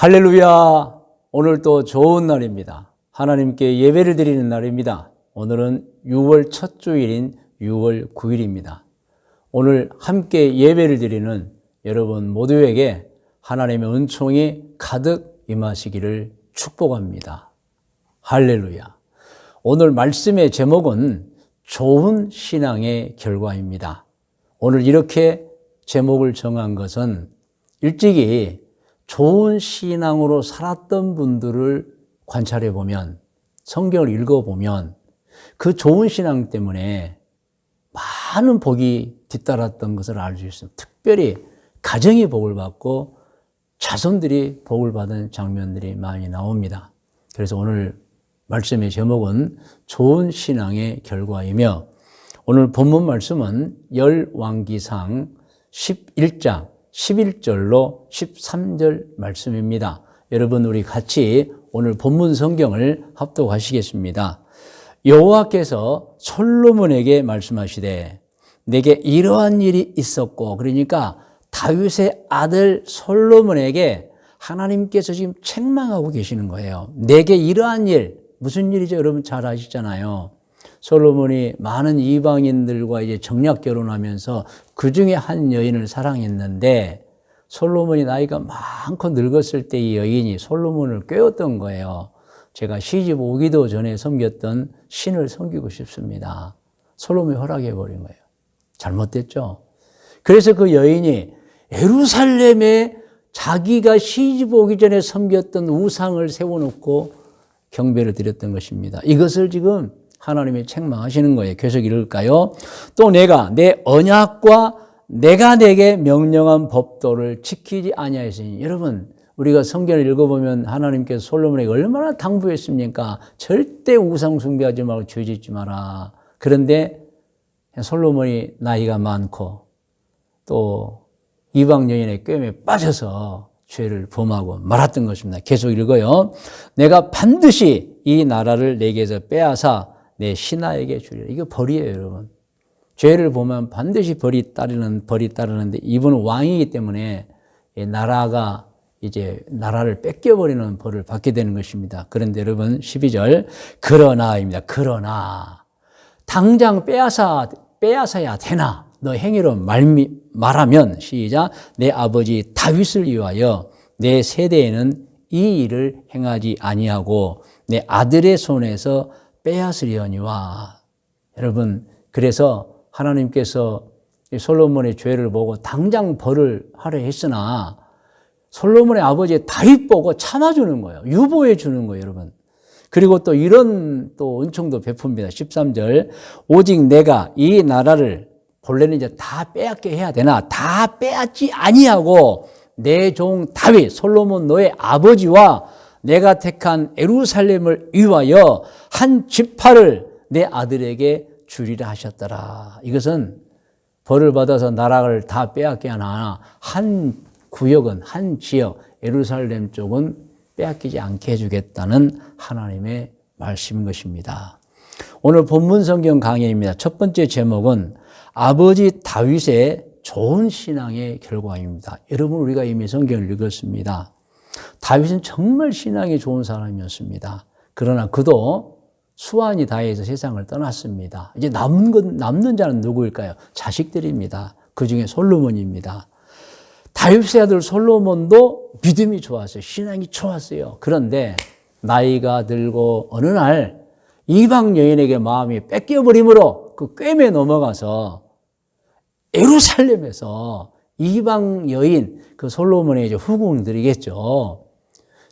할렐루야! 오늘 또 좋은 날입니다. 하나님께 예배를 드리는 날입니다. 오늘은 6월 첫 주일인 6월 9일입니다. 오늘 함께 예배를 드리는 여러분 모두에게 하나님의 은총이 가득 임하시기를 축복합니다. 할렐루야! 오늘 말씀의 제목은 좋은 신앙의 결과입니다. 오늘 이렇게 제목을 정한 것은 일찍이 좋은 신앙으로 살았던 분들을 관찰해 보면, 성경을 읽어보면 그 좋은 신앙 때문에 많은 복이 뒤따랐던 것을 알 수 있습니다. 특별히 가정이 복을 받고 자손들이 복을 받은 장면들이 많이 나옵니다. 그래서 오늘 말씀의 제목은 좋은 신앙의 결과이며, 오늘 본문 말씀은 열왕기상 11장 11절로 13절 말씀입니다. 여러분 우리 같이 오늘 본문 성경을 합독하시겠습니다. 여호와께서 솔로몬에게 말씀하시되 내게 이러한 일이 있었고, 그러니까 다윗의 아들 솔로몬에게 하나님께서 지금 책망하고 계시는 거예요. 내게 이러한 일, 무슨 일이죠? 여러분 잘 아시잖아요. 솔로몬이 많은 이방인들과 이제 정략 결혼하면서 그 중에 한 여인을 사랑했는데, 솔로몬이 나이가 많고 늙었을 때 이 여인이 솔로몬을 꾀었던 거예요. 제가 시집 오기도 전에 섬겼던 신을 섬기고 싶습니다. 솔로몬이 허락해 버린 거예요. 잘못됐죠. 그래서 그 여인이 예루살렘에 자기가 시집 오기 전에 섬겼던 우상을 세워놓고 경배를 드렸던 것입니다. 이것을 지금 하나님이 책망하시는 거예요. 계속 읽을까요? 또 내가 내 언약과 내가 내게 명령한 법도를 지키지 아니하였으니. 여러분 우리가 성경을 읽어보면 하나님께서 솔로몬에게 얼마나 당부했습니까? 절대 우상 숭배하지 말고 죄 짓지 마라. 그런데 솔로몬이 나이가 많고 또 이방 여인의 꾀에 빠져서 죄를 범하고 말았던 것입니다. 계속 읽어요. 내가 반드시 이 나라를 내게서 빼앗아 내 신하에게 주리라. 이거 벌이에요, 여러분. 죄를 보면 반드시 벌이 따르는데, 이분은 왕이기 때문에 나라가 이제 나라를 뺏겨버리는 벌을 받게 되는 것입니다. 그런데 여러분 12절 그러나입니다. 그러나 당장 빼앗아야 되나? 너 행위로 말하면 시작. 내 아버지 다윗을 위하여 내 세대에는 이 일을 행하지 아니하고 내 아들의 손에서 빼앗으려니와. 여러분 그래서 하나님께서 솔로몬의 죄를 보고 당장 벌을 하려 했으나 솔로몬의 아버지 다윗 보고 참아주는 거예요. 유보해 주는 거예요, 여러분. 그리고 또 이런 또 은총도 베풉니다. 13절 오직 내가 이 나라를 본래는 이제 다 빼앗게 해야 되나? 다 빼앗지 아니하고 내 종 다윗, 솔로몬 너의 아버지와 내가 택한 예루살렘을 위하여 한 지파를 내 아들에게 주리라 하셨더라. 이것은 벌을 받아서 나라를 다 빼앗게 하나, 한 구역은, 한 지역, 예루살렘 쪽은 빼앗기지 않게 해주겠다는 하나님의 말씀인 것입니다. 오늘 본문 성경 강해입니다. 첫 번째 제목은 아버지 다윗의 좋은 신앙의 결과입니다. 여러분 우리가 이미 성경을 읽었습니다. 다윗은 정말 신앙이 좋은 사람이었습니다. 그러나 그도 수완이 다해서 세상을 떠났습니다. 이제 남는 자는 누구일까요? 자식들입니다. 그 중에 솔로몬입니다. 다윗의 아들 솔로몬도 믿음이 좋았어요. 신앙이 좋았어요. 그런데 나이가 들고 어느 날 이방 여인에게 마음이 뺏겨버림으로 그 꾀에 넘어가서 예루살렘에서 이방 여인, 그 솔로몬의 이제 후궁들이겠죠.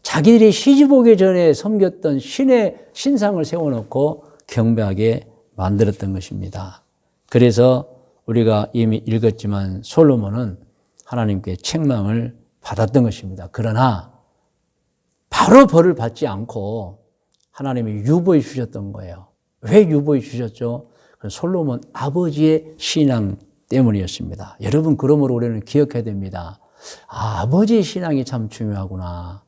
자기들이 시집 오기 전에 섬겼던 신의 신상을 세워놓고 경배하게 만들었던 것입니다. 그래서 우리가 이미 읽었지만 솔로몬은 하나님께 책망을 받았던 것입니다. 그러나 바로 벌을 받지 않고 하나님이 유보해 주셨던 거예요. 왜 유보해 주셨죠? 솔로몬 아버지의 신앙 때문이었습니다. 여러분 그러므로 우리는 기억해야 됩니다. 아버지의 신앙이 참 중요하구나.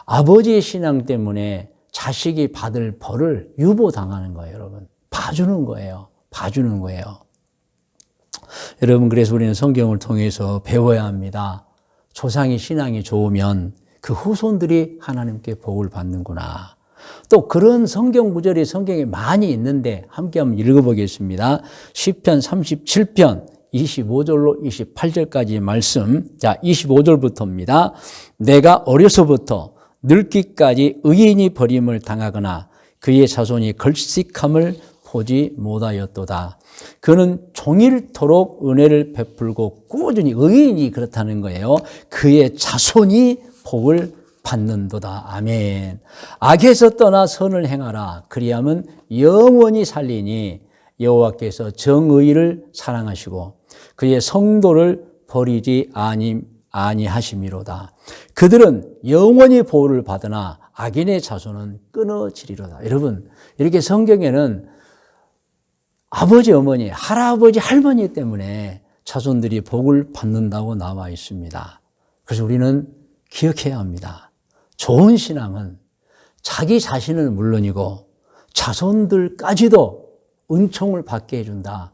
아버지의 신앙 때문에 자식이 받을 벌을 유보당하는 거예요, 여러분. 봐주는 거예요. 봐주는 거예요. 여러분 그래서 우리는 성경을 통해서 배워야 합니다. 조상이 신앙이 좋으면 그 후손들이 하나님께 복을 받는구나. 또 그런 성경 구절이 성경에 많이 있는데 함께 한번 읽어보겠습니다. 시편 37편 25절로 28절까지의 말씀. 자, 25절부터입니다. 내가 어려서부터 늙기까지 의인이 버림을 당하거나 그의 자손이 걸식함을 보지 못하였도다. 그는 종일토록 은혜를 베풀고 꾸준히, 의인이 그렇다는 거예요. 그의 자손이 복을 받는도다. 아멘. 악에서 떠나 선을 행하라. 그리하면 영원히 살리니 여호와께서 정의를 사랑하시고 그의 성도를 버리지 아니하심이로다. 그들은 영원히 보호를 받으나 악인의 자손은 끊어지리로다. 여러분, 이렇게 성경에는 아버지, 어머니, 할아버지, 할머니 때문에 자손들이 복을 받는다고 나와 있습니다. 그래서 우리는 기억해야 합니다. 좋은 신앙은 자기 자신은 물론이고 자손들까지도 은총을 받게 해준다.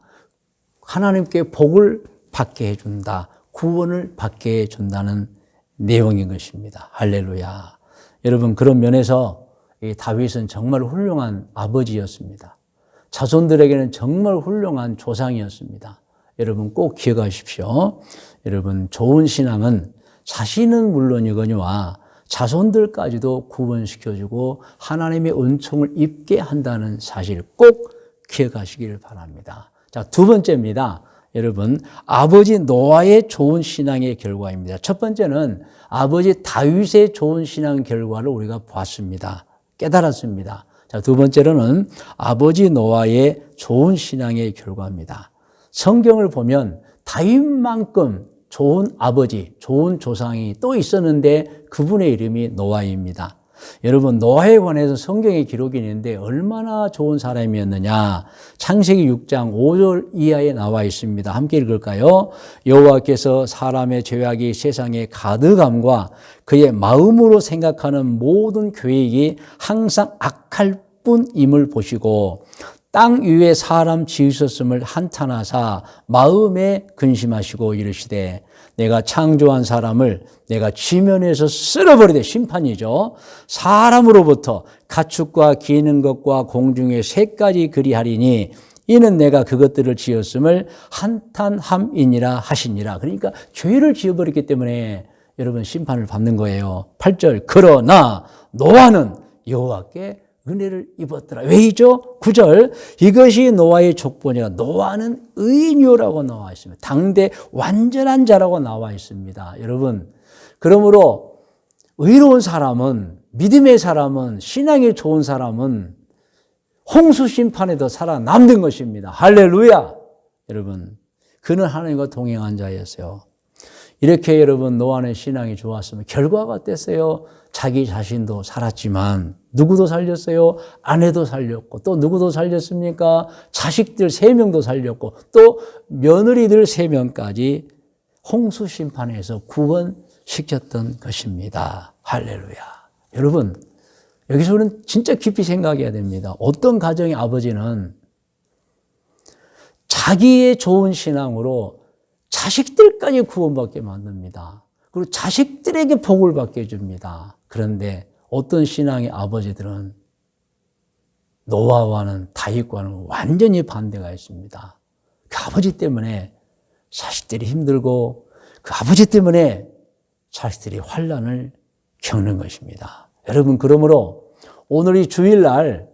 하나님께 복을 받게 해준다. 구원을 받게 해준다는 내용인 것입니다. 할렐루야. 여러분, 그런 면에서 이 다윗은 정말 훌륭한 아버지였습니다. 자손들에게는 정말 훌륭한 조상이었습니다. 여러분 꼭 기억하십시오. 여러분, 좋은 신앙은 자신은 물론이거니와 자손들까지도 구원시켜주고 하나님의 은총을 입게 한다는 사실 꼭 기억하시길 바랍니다. 자, 두 번째입니다. 여러분, 아버지 노아의 좋은 신앙의 결과입니다. 첫 번째는 아버지 다윗의 좋은 신앙 결과를 우리가 봤습니다. 깨달았습니다. 자, 두 번째로는 아버지 노아의 좋은 신앙의 결과입니다. 성경을 보면 다윗만큼 좋은 아버지, 좋은 조상이 또 있었는데 그분의 이름이 노아입니다. 여러분, 노아에 관해서 성경에 기록이 있는데 얼마나 좋은 사람이었느냐. 창세기 6장 5절 이하에 나와 있습니다. 함께 읽을까요? 여호와께서 사람의 죄악이 세상에 가득함과 그의 마음으로 생각하는 모든 계획이 항상 악할 뿐임을 보시고 땅 위에 사람 지으셨음을 한탄하사 마음에 근심하시고 이르시되 내가 창조한 사람을 내가 지면에서 쓸어버리되, 심판이죠. 사람으로부터 가축과 기는 것과 공중의 새까지 그리하리니 이는 내가 그것들을 지었음을 한탄함이니라 하시니라. 그러니까 죄를 지어버렸기 때문에 여러분 심판을 받는 거예요. 8절 그러나 노아는 여호와께 은혜를 입었더라. 왜이죠? 9절 이것이 노아의 족보니라. 노아는 의인이요라고 나와 있습니다. 당대 완전한 자라고 나와 있습니다. 여러분, 그러므로 의로운 사람은, 믿음의 사람은, 신앙이 좋은 사람은 홍수 심판에도 살아남는 것입니다. 할렐루야. 여러분, 그는 하나님과 동행한 자였어요. 이렇게 여러분 노아의 신앙이 좋았으면 결과가 어땠어요? 자기 자신도 살았지만 누구도 살렸어요? 아내도 살렸고, 또 누구도 살렸습니까? 자식들 3명도 살렸고, 또 며느리들 3명까지 홍수 심판에서 구원시켰던 것입니다. 할렐루야. 여러분, 여기서 우리는 진짜 깊이 생각해야 됩니다. 어떤 가정의 아버지는 자기의 좋은 신앙으로 자식들까지 구원받게 만듭니다. 그리고 자식들에게 복을 받게 해줍니다. 그런데 어떤 신앙의 아버지들은 노아와는, 다윗과는 완전히 반대가 있습니다. 그 아버지 때문에 자식들이 힘들고 그 아버지 때문에 자식들이 환난을 겪는 것입니다. 여러분, 그러므로 오늘 이 주일날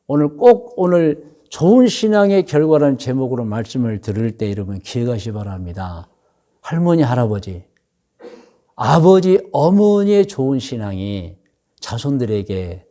오늘 좋은 신앙의 결과라는 제목으로 말씀을 들을 때 여러분 기억하시 바랍니다. 할머니, 할아버지, 아버지, 어머니의 좋은 신앙이 자손들에게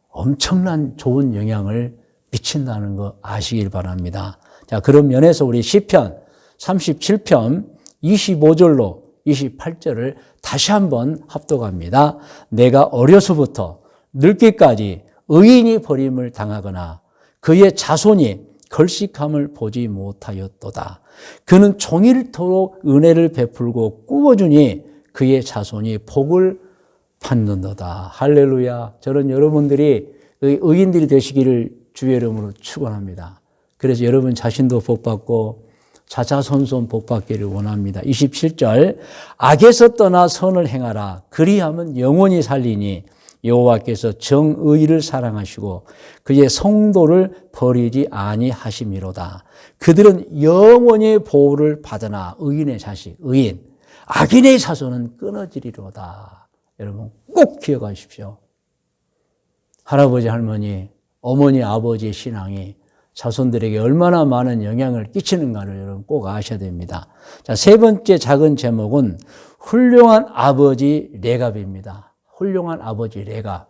엄청난 좋은 영향을 미친다는 거 아시길 바랍니다. 자, 그런 면에서 우리 시편 37편 25절로 28절을 다시 한번 합독합니다. 내가 어려서부터 늙기까지 의인이 버림을 당하거나 그의 자손이 걸식함을 보지 못하였도다. 그는 종일토록 은혜를 베풀고 꾸어주니 그의 자손이 복을 받는도다. 할렐루야. 저는 여러분들이 의인들이 되시기를 주의 이름으로 축원합니다. 그래서 여러분 자신도 복 받고 자자손손 복받기를 원합니다. 27절 악에서 떠나 선을 행하라. 그리하면 영원히 살리니 여호와께서 정의를 사랑하시고 그의 성도를 버리지 아니하심이로다. 그들은 영원히 보호를 받으나 의인의 자식, 의인, 악인의 자손은 끊어지리로다. 여러분 꼭 기억하십시오. 할아버지, 할머니, 어머니, 아버지의 신앙이 자손들에게 얼마나 많은 영향을 끼치는가를 여러분 꼭 아셔야 됩니다. 자, 세 번째 작은 제목은 훌륭한 아버지 레갑입니다. 훌륭한 아버지 레갑.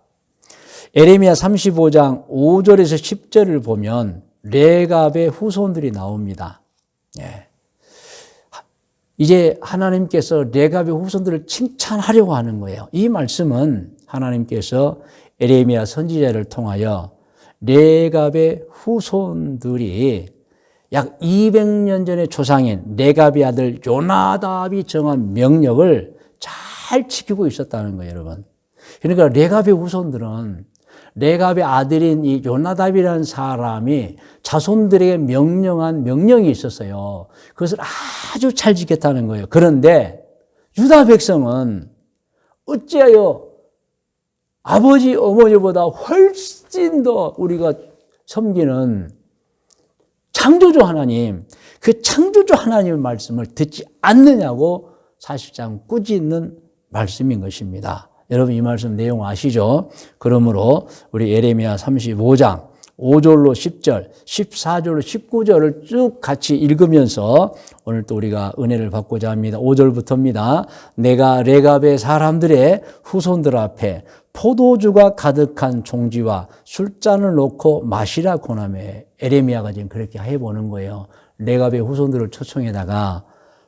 에레미야 35장 5절에서 10절을 보면 레갑의 후손들이 나옵니다. 예. 이제 하나님께서 레갑의 후손들을 칭찬하려고 하는 거예요. 이 말씀은 하나님께서 에레미야 선지자를 통하여 레갑의 후손들이 약 200년 전의 조상인 레갑의 아들 요나답이 정한 명령을 잘 지키고 있었다는 거예요, 여러분. 그러니까 레갑의 후손들은 레갑의 아들인 이 요나답이라는 사람이 자손들에게 명령한 명령이 있었어요. 그것을 아주 잘 지켰다는 거예요. 그런데 유다 백성은 어찌하여 아버지, 어머니보다 훨씬 더 우리가 섬기는 창조주 하나님, 그 창조주 하나님의 말씀을 듣지 않느냐고 사실상 꾸짖는 말씀인 것입니다. 여러분 이 말씀 내용 아시죠? 그러므로 우리 에레미야 35장 5절로 10절, 14절로 19절을 쭉 같이 읽으면서 오늘 또 우리가 은혜를 받고자 합니다. 5절부터입니다. 내가 레갑의 사람들의 후손들 앞에 포도주가 가득한 종지와 술잔을 놓고 마시라 권하매 에레미야가 지금 그렇게 해보는 거예요. 레갑의 후손들을 초청해다가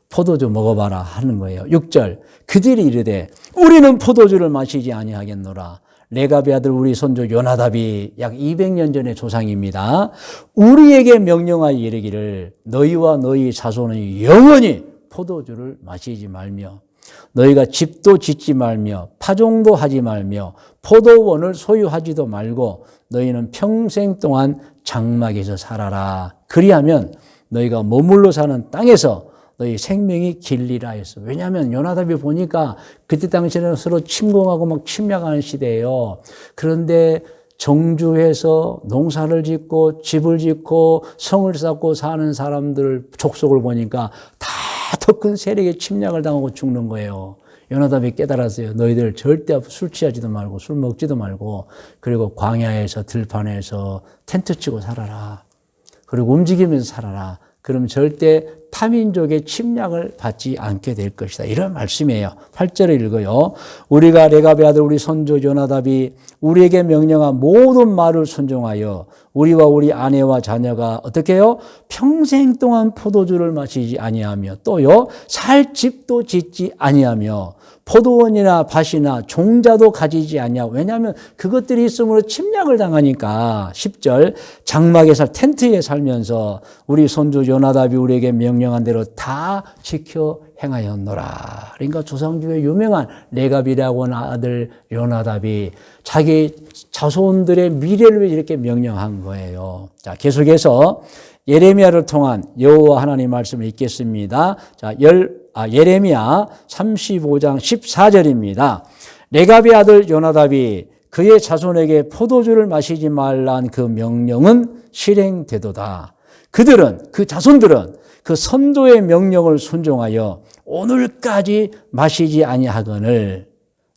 포도주 먹어봐라 하는 거예요. 6절 그들이 이르되 우리는 포도주를 마시지 아니하겠노라. 레갑의 아들 우리 손주 요나답이 약 200년 전의 조상입니다. 우리에게 명령하여 이르기를 너희와 너희 자손은 영원히 포도주를 마시지 말며 너희가 집도 짓지 말며 파종도 하지 말며 포도원을 소유하지도 말고 너희는 평생 동안 장막에서 살아라. 그리하면 너희가 머물러 사는 땅에서 너희 생명이 길리라 했어. 왜냐하면 요나답이 보니까 그때 당시에는 서로 침공하고 막 침략하는 시대예요. 그런데 정주해서 농사를 짓고 집을 짓고 성을 쌓고 사는 사람들 족속을 보니까 다 더 큰 세력의 침략을 당하고 죽는 거예요. 요나답이 깨달았어요. 너희들 절대 술 취하지도 말고 술 먹지도 말고 그리고 광야에서 들판에서 텐트 치고 살아라. 그리고 움직이면서 살아라. 그럼 절대 타민족의 침략을 받지 않게 될 것이다. 이런 말씀이에요. 8절을 읽어요. 우리가 레갑의 아들 우리 손주 요나답이 우리에게 명령한 모든 말을 순종하여 우리와 우리 아내와 자녀가 어떻게 해요? 평생 동안 포도주를 마시지 아니하며 또요 살 집도 짓지 아니하며 포도원이나 밭이나 종자도 가지지 아니하고 왜냐하면 그것들이 있으므로 침략을 당하니까 10절 장막에 살 텐트에 살면서 우리 손주 요나답이 우리에게 명령한 대로 다 지켜 행하였노라. 그러니까 조상주의 유명한 레갑이라고 하는 아들 요나답이 자기 자손들의 미래를 위해 이렇게 명령한 거예요. 자, 계속해서 예레미야를 통한 여호와 하나님 말씀을 읽겠습니다. 자, 예레미야 35장 14절입니다. 레갑의 아들 요나답이 그의 자손에게 포도주를 마시지 말란 그 명령은 실행되도다. 그들은 그 자손들은 그 선조의 명령을 순종하여 오늘까지 마시지 아니하거늘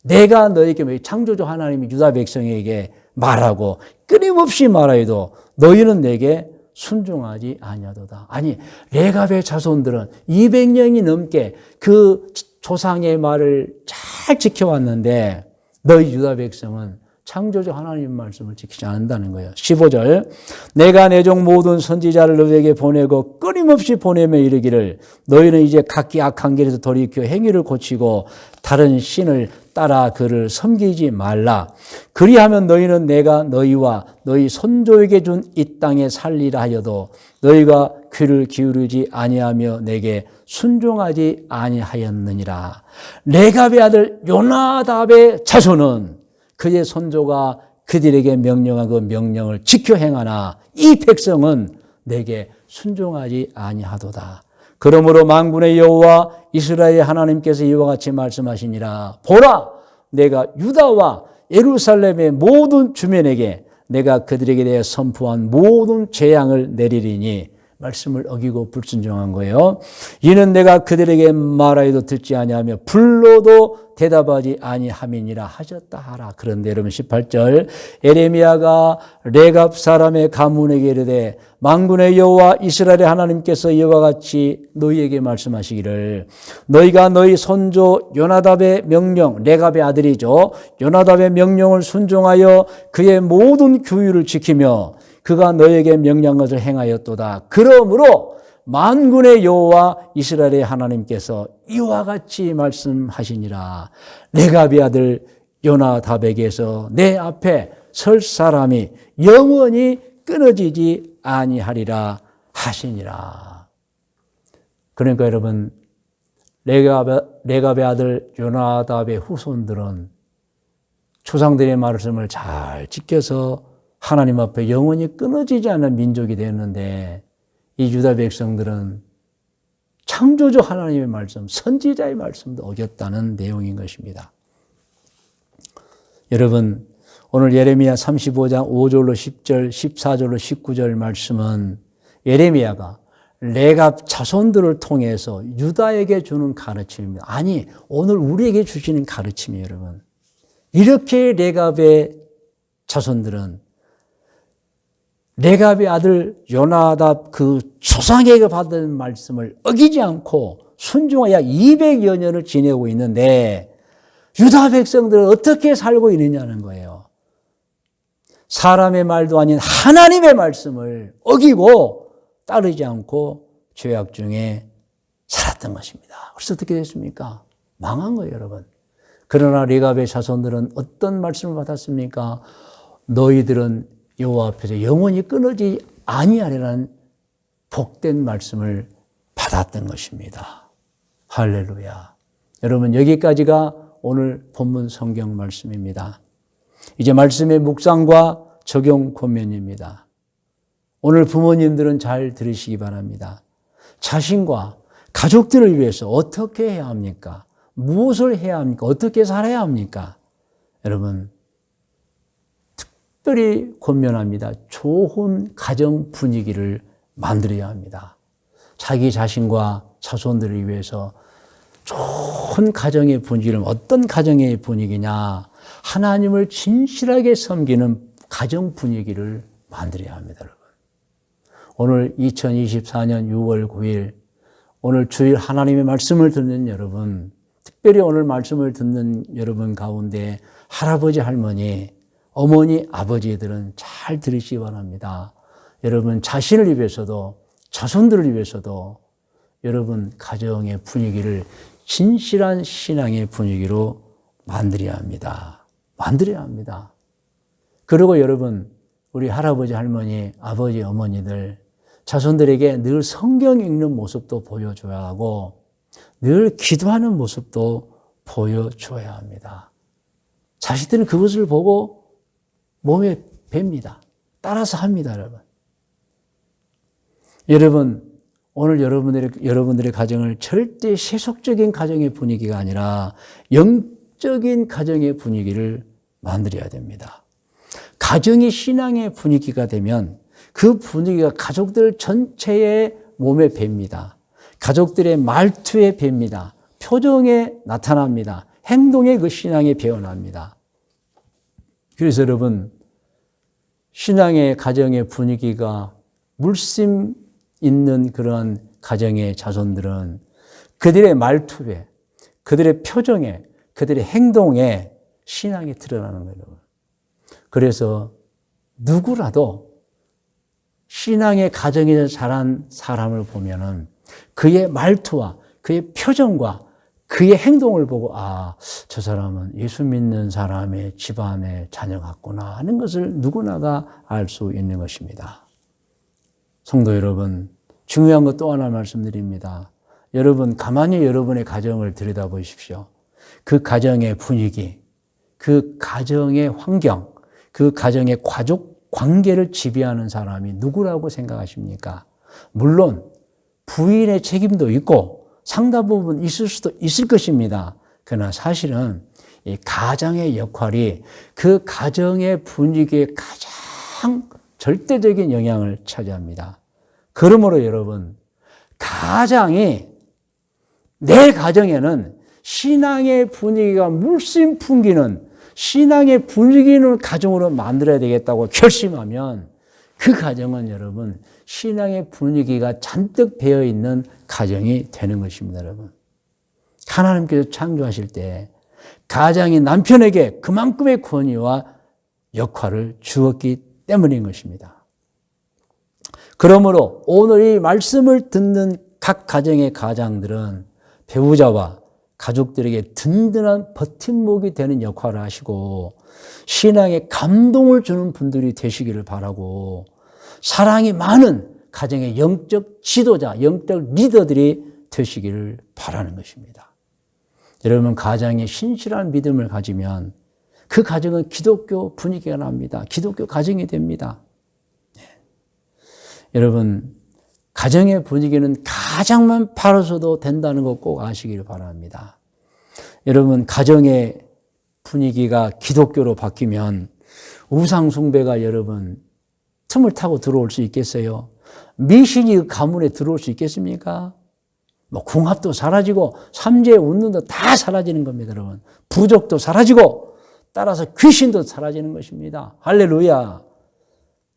내가 너에게 창조주 하나님이 유다 백성에게 말하고 끊임없이 말하여도 너희는 내게 순종하지 아니하도다. 아니 레갑의 자손들은 200년이 넘게 그 조상의 말을 잘 지켜왔는데 너희 유다 백성은 창조주 하나님 말씀을 지키지 않는다는 거예요. 15절 내가 내 종 모든 선지자를 너희에게 보내고 끊임없이 보내며 이르기를 너희는 이제 각기 악한 길에서 돌이켜 행위를 고치고 다른 신을 따라 그를 섬기지 말라. 그리하면 너희는 내가 너희와 너희 손조에게 준 이 땅에 살리라 하여도 너희가 귀를 기울이지 아니하며 내게 순종하지 아니하였느니라. 레갑의 아들 요나답의 자손은 그의 손조가 그들에게 명령한 그 명령을 지켜 행하나 이 백성은 내게 순종하지 아니하도다. 그러므로 만군의 여호와 이스라엘 하나님께서 이와 같이 말씀하시니라. 보라, 내가 유다와 예루살렘의 모든 주민에게 내가 그들에게 대해 선포한 모든 재앙을 내리리니, 말씀을 어기고 불순종한 거예요. 이는 내가 그들에게 말하여도 듣지 아니하며 불러도 대답하지 아니함이니라 하셨다 하라. 그런데 여러분 18절, 에레미야가 레갑 사람의 가문에게 이르되 만군의 여호와 이스라엘의 하나님께서 이와 같이 너희에게 말씀하시기를, 너희가 너희 손조 요나답의 명령, 레갑의 아들이죠, 요나답의 명령을 순종하여 그의 모든 규율을 지키며 그가 너에게 명령한 것을 행하였도다. 그러므로 만군의 여호와 이스라엘의 하나님께서 이와 같이 말씀하시니라. 레갑의 아들 요나답에게서 내 앞에 설 사람이 영원히 끊어지지 아니하리라 하시니라. 그러니까 여러분, 레갑의 아들 요나답의 후손들은 조상들의 말씀을 잘 지켜서 하나님 앞에 영원히 끊어지지 않는 민족이 되었는데, 이 유다 백성들은 창조주 하나님의 말씀, 선지자의 말씀도 어겼다는 내용인 것입니다. 여러분, 오늘 예레미야 35장 5절로 10절, 14절로 19절 말씀은 예레미야가 레갑 자손들을 통해서 유다에게 주는 가르침입니다. 아니, 오늘 우리에게 주시는 가르침이에요, 여러분. 이렇게 레갑의 자손들은 레갑의 아들 요나답 그 조상에게 받은 말씀을 어기지 않고 순종하여 200여 년을 지내고 있는데, 유다 백성들은 어떻게 살고 있느냐는 거예요. 사람의 말도 아닌 하나님의 말씀을 어기고 따르지 않고 죄악 중에 살았던 것입니다. 그래서 어떻게 됐습니까? 망한 거예요, 여러분. 그러나 레갑의 자손들은 어떤 말씀을 받았습니까? 너희들은 여호와 앞에서 영원히 끊어지지 아니하리라는 복된 말씀을 받았던 것입니다. 할렐루야. 여러분, 여기까지가 오늘 본문 성경 말씀입니다. 이제 말씀의 묵상과 적용 권면입니다. 오늘 부모님들은 잘 들으시기 바랍니다. 자신과 가족들을 위해서 어떻게 해야 합니까? 무엇을 해야 합니까? 어떻게 살아야 합니까? 여러분, 특별히 권면합니다. 좋은 가정 분위기를 만들어야 합니다. 자기 자신과 자손들을 위해서 좋은 가정의 분위기를, 어떤 가정의 분위기냐? 하나님을 진실하게 섬기는 가정 분위기를 만들어야 합니다, 여러분. 오늘 2024년 6월 9일, 오늘 주일 하나님의 말씀을 듣는 여러분, 특별히 오늘 말씀을 듣는 여러분 가운데 할아버지, 할머니, 어머니, 아버지들은 잘 들으시기 바랍니다. 여러분 자신을 위해서도 자손들을 위해서도 여러분 가정의 분위기를 진실한 신앙의 분위기로 만들어야 합니다. 만들어야 합니다. 그리고 여러분, 우리 할아버지, 할머니, 아버지, 어머니들, 자손들에게 늘 성경 읽는 모습도 보여줘야 하고 늘 기도하는 모습도 보여줘야 합니다. 자식들은 그것을 보고 몸에 뵭니다. 따라서 합니다, 여러분. 여러분, 오늘 여러분들의 가정을 절대 세속적인 가정의 분위기가 아니라 영적인 가정의 분위기를 만들어야 됩니다. 가정이 신앙의 분위기가 되면 그 분위기가 가족들 전체의 몸에 뵭니다. 가족들의 말투에 뵭니다. 표정에 나타납니다. 행동에 그 신앙이 배어납니다. 그래서 여러분, 신앙의 가정의 분위기가 물씬 있는 그런 가정의 자손들은 그들의 말투에, 그들의 표정에, 그들의 행동에 신앙이 드러나는 거예요. 그래서 누구라도 신앙의 가정에서 자란 사람을 보면은 그의 말투와 그의 표정과 그의 행동을 보고 저 사람은 예수 믿는 사람의 집안의 자녀 같구나 하는 것을 누구나가 알 수 있는 것입니다. 성도 여러분, 중요한 것 또 하나 말씀드립니다. 여러분, 가만히 여러분의 가정을 들여다보십시오. 그 가정의 분위기, 그 가정의 환경, 그 가정의 가족 관계를 지배하는 사람이 누구라고 생각하십니까? 물론 부인의 책임도 있고 상당 부분 있을 수도 있을 것입니다. 그러나 사실은 이 가장의 역할이 그 가정의 분위기에 가장 절대적인 영향을 차지합니다. 그러므로 여러분, 가장이 내 가정에는 신앙의 분위기가 물씬 풍기는 신앙의 분위기는 가정으로 만들어야 되겠다고 결심하면 그 가정은 여러분 신앙의 분위기가 잔뜩 배어 있는 가정이 되는 것입니다. 여러분, 하나님께서 창조하실 때 가장이 남편에게 그만큼의 권위와 역할을 주었기 때문인 것입니다. 그러므로 오늘 이 말씀을 듣는 각 가정의 가장들은 배우자와 가족들에게 든든한 버팀목이 되는 역할을 하시고 신앙에 감동을 주는 분들이 되시기를 바라고 사랑이 많은 가정의 영적 지도자, 영적 리더들이 되시기를 바라는 것입니다. 여러분, 가정에 신실한 믿음을 가지면 그 가정은 기독교 분위기가 납니다. 기독교 가정이 됩니다. 네. 여러분, 가정의 분위기는 가장만 바라서도 된다는 것 꼭 아시기를 바랍니다. 여러분, 가정의 분위기가 기독교로 바뀌면 우상 숭배가 여러분 틈을 타고 들어올 수 있겠어요? 미신이 그 가문에 들어올 수 있겠습니까? 뭐 궁합도 사라지고 삼재 웃는도 다 사라지는 겁니다, 여러분. 부족도 사라지고 따라서 귀신도 사라지는 것입니다. 할렐루야.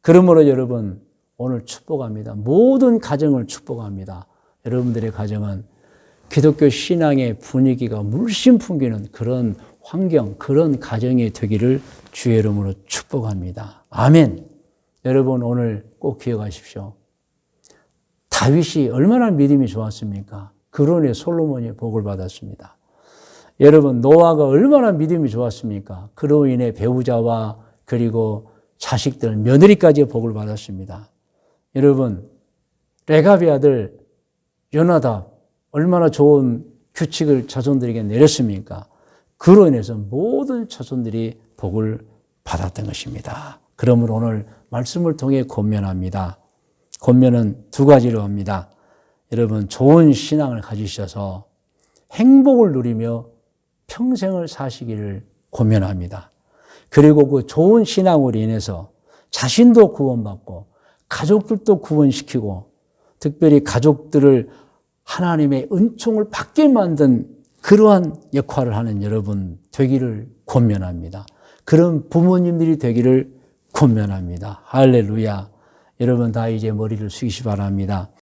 그러므로 여러분, 오늘 축복합니다. 모든 가정을 축복합니다. 여러분들의 가정은 기독교 신앙의 분위기가 물씬 풍기는 그런 환경, 그런 가정이 되기를 주의 이름으로 축복합니다. 아멘. 여러분, 오늘 꼭 기억하십시오. 다윗이 얼마나 믿음이 좋았습니까? 그로 인해 솔로몬이 복을 받았습니다. 여러분, 노아가 얼마나 믿음이 좋았습니까? 그로 인해 배우자와 그리고 자식들, 며느리까지 복을 받았습니다. 여러분, 레갑의 아들 요나답 얼마나 좋은 규칙을 자손들에게 내렸습니까? 그로 인해서 모든 자손들이 복을 받았던 것입니다. 그러므로 오늘 말씀을 통해 권면합니다. 권면은 두 가지로 합니다. 여러분, 좋은 신앙을 가지셔서 행복을 누리며 평생을 사시기를 권면합니다. 그리고 그 좋은 신앙으로 인해서 자신도 구원받고 가족들도 구원시키고 특별히 가족들을 하나님의 은총을 받게 만든 그러한 역할을 하는 여러분 되기를 권면합니다. 그런 부모님들이 되기를 권면합니다. 할렐루야. 여러분 다 이제 머리를 숙이시 바랍니다.